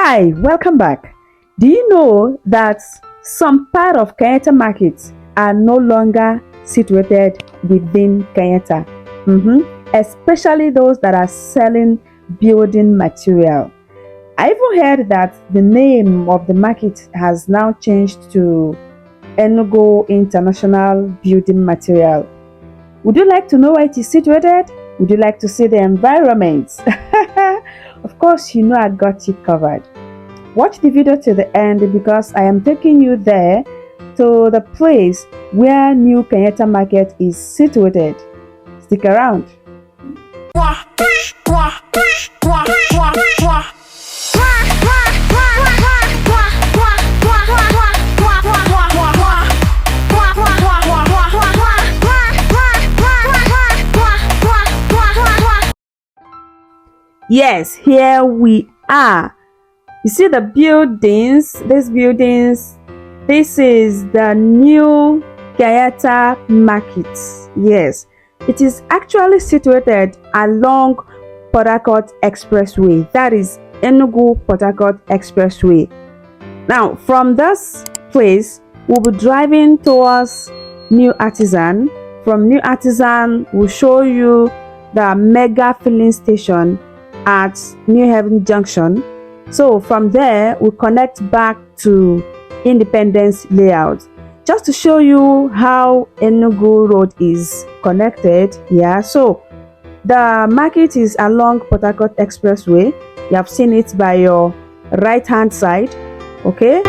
Hi, welcome back. Do you know that some part of Kenyatta markets are no longer situated within Kenyatta? Especially those that are selling building material. I even heard that the name of the market has now changed to Enugu International Building Material. Would you like to know where it is situated? Would you like to see the environment? Of course, you know I got you covered. Watch the video to the end because I am taking you there to the place where New Kenyatta Market is situated. Stick around. Yes, here we are. You see the buildings, this is the New Kenyatta Market. Yes, it is actually situated along Port Harcourt Expressway. That is Enugu Port Harcourt Expressway. Now, from this place, we'll be driving towards New Artisan. From New Artisan, we'll show you the mega filling station at New Haven Junction. So from there, we'll connect back to Independence Layout. Just to show you how Enugu Road is connected. Yeah, so the market is along Port Harcourt Expressway. You have seen it by your right hand side. Okay.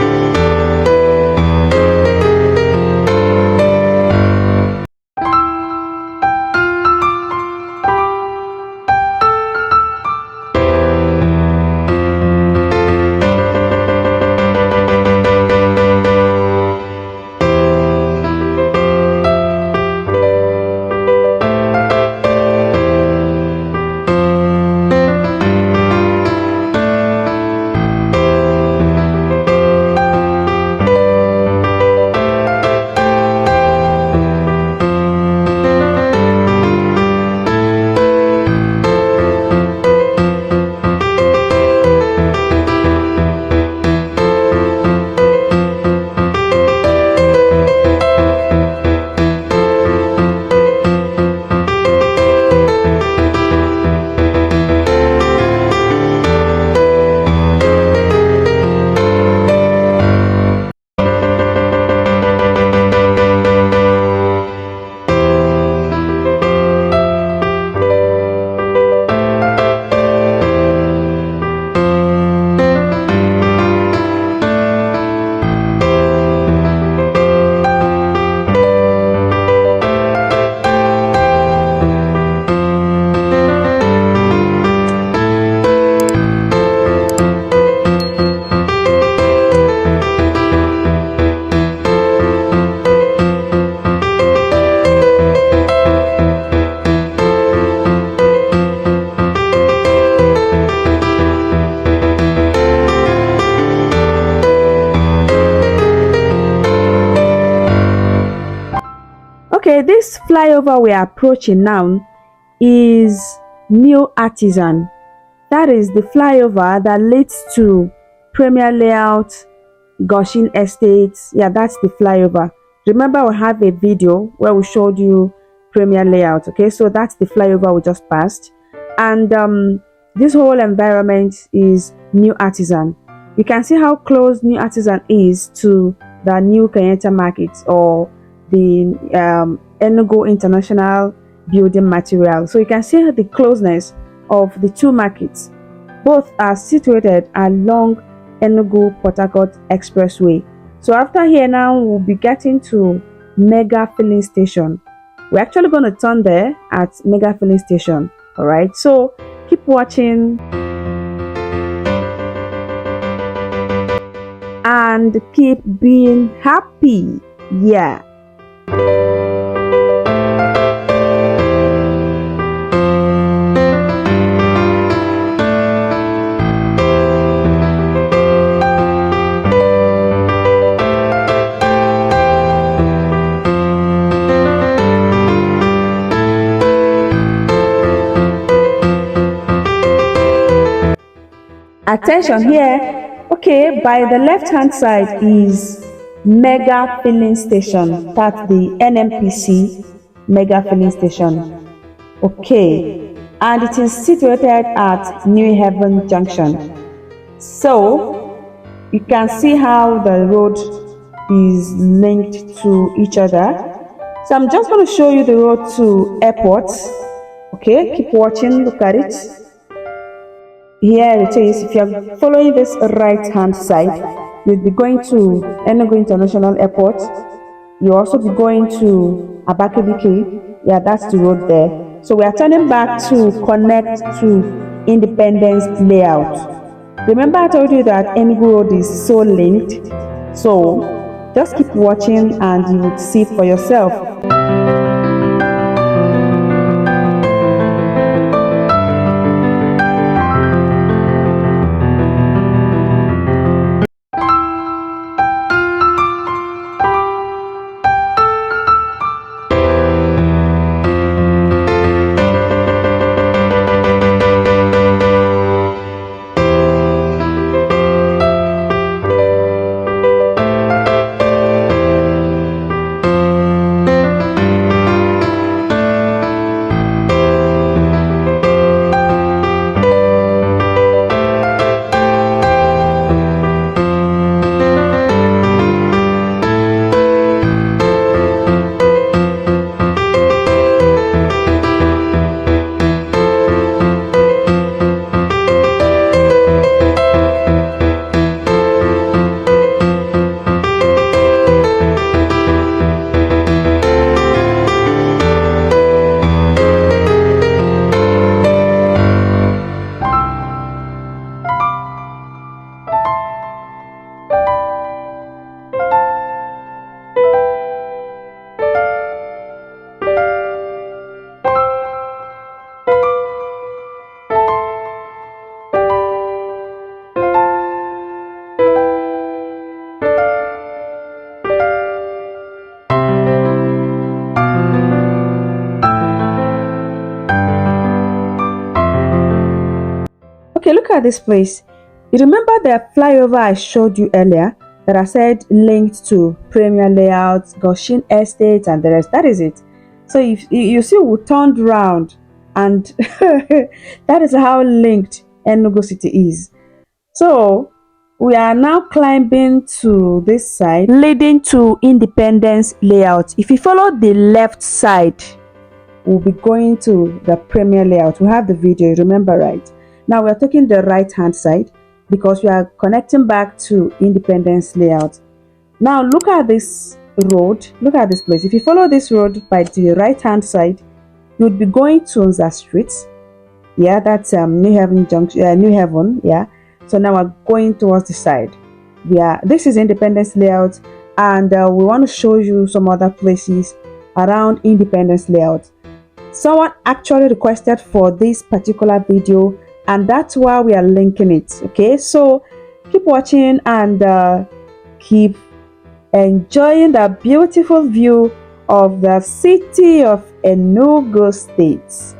Okay, this flyover we are approaching now is New Artisan. That is the flyover that leads to Premier Layout, Goshen Estates. Yeah, that's the flyover. Remember, we have a video where we showed you Premier Layout. Okay, so that's the flyover we just passed. And this whole environment is New Artisan. You can see how close New Artisan is to the New Kenyatta Market or the Enugu International Building Material. So you can see the closeness of the two markets. Both are situated along Enugu Port Harcourt Expressway. So after here now, we'll be getting to Mega Filling Station. We're actually going to turn there at Mega Filling Station. All right, so keep watching and keep being happy. Yeah. Attention here. Okay, by the left hand side is Mega Filling Station. That's the NNPC Mega Filling Station. Okay, and it is situated at New Haven Junction. So you can see how the road is linked to each other. So I'm just going to show you the road to airport. Okay, keep watching, look at it. Here it is. If you're following this right hand side, you'll be going to Enugu International Airport. You'll also be going to Abakaliki. Yeah, that's the road there. So we are turning back to connect to Independence Layout. Remember I told you that Enugu Road is so linked. So just keep watching and you will see for yourself. Okay, look at this place. You remember the flyover I showed you earlier that I said linked to Premier Layout, Goshen Estate, and the rest? That is it. So you see, we turned round, and that is how linked Enugu City is. So we are now climbing to this side, leading to Independence Layout. If you follow the left side, we'll be going to the Premier Layout. We have the video, remember, right? Now we're taking the right hand side because we are connecting back to Independence Layout. Now look at this road, look at this place. If you follow this road by the right hand side, you would be going to Nza Street. Yeah, that's New Haven Junction, New Haven. Yeah. So now we're going towards the side. This is Independence Layout, and we want to show you some other places around Independence Layout. Someone actually requested for this particular video, and that's why we are linking it. Okay, so keep watching and keep enjoying the beautiful view of the city of Enugu State.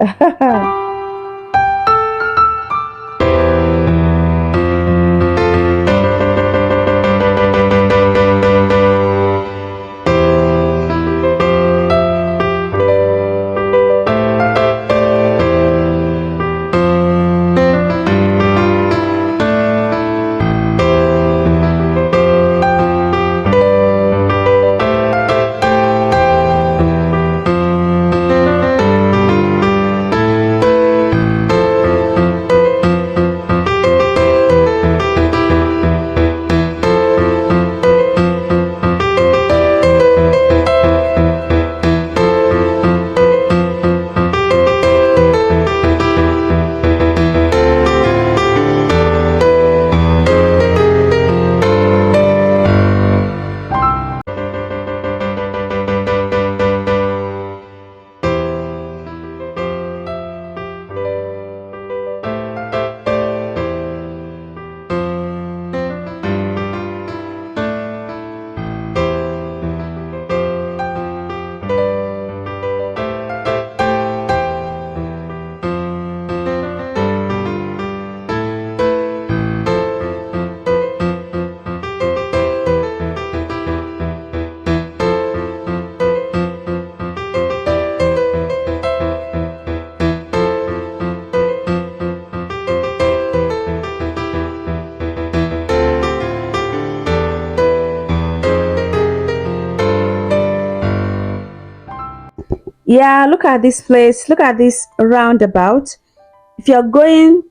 Yeah, look at this place. Look at this roundabout. If you're going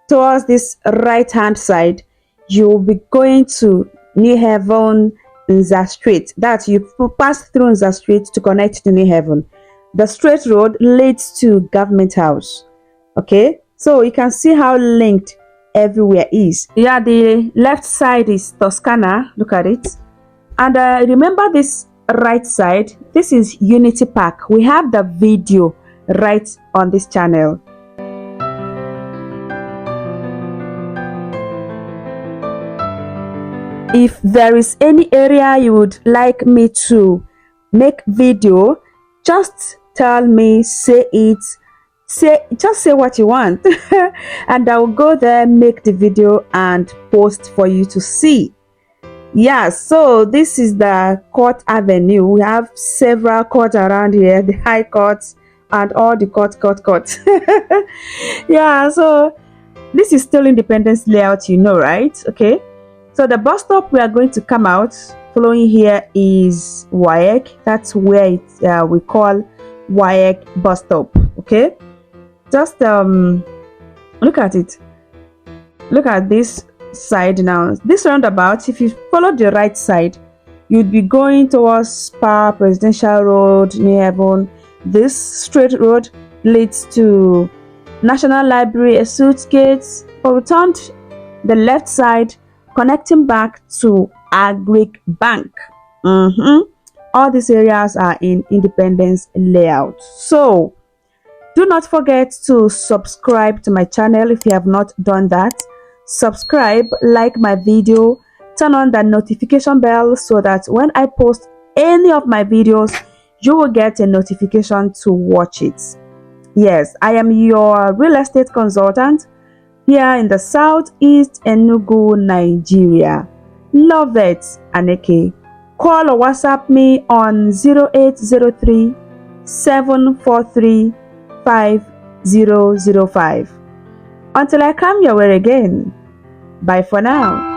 towards this right hand side, you'll be going to New Haven Nza Street. That you pass through Nza Street to connect to New Haven. The straight road leads to Government House. Okay, so you can see how linked everywhere is. Yeah, the left side is Toscana. Look at it. And remember this right side, this is Unity Park. We have the video right on this channel. If there is any area you would like me to make video, just tell me, say it, just say what you want and I will go there, make the video and post for you to see. Yeah, so this is the Court Avenue. We have several courts around here, the High Courts and all the courts. Yeah, so this is still Independence Layout, you know, right? Okay, so the bus stop we are going to come out following here is YAG. That's where we call YAG bus stop. Okay, just look at it. Look at this side now. This roundabout, if you follow the right side, you'd be going towards Spa Presidential Road, New Haven. This straight road leads to National Library, a suitcase, but we turned the left side, connecting back to Agric Bank. All these areas are in Independence Layout. So do not forget to subscribe to my channel if you have not done that. Subscribe, like my video, turn on the notification bell so that when I post any of my videos, you will get a notification to watch it. Yes, I am your real estate consultant here in the Southeast Enugu, Nigeria. Loveth Aneke. Call or WhatsApp me on 0803 743 5005. Until I come your way again. Bye for now.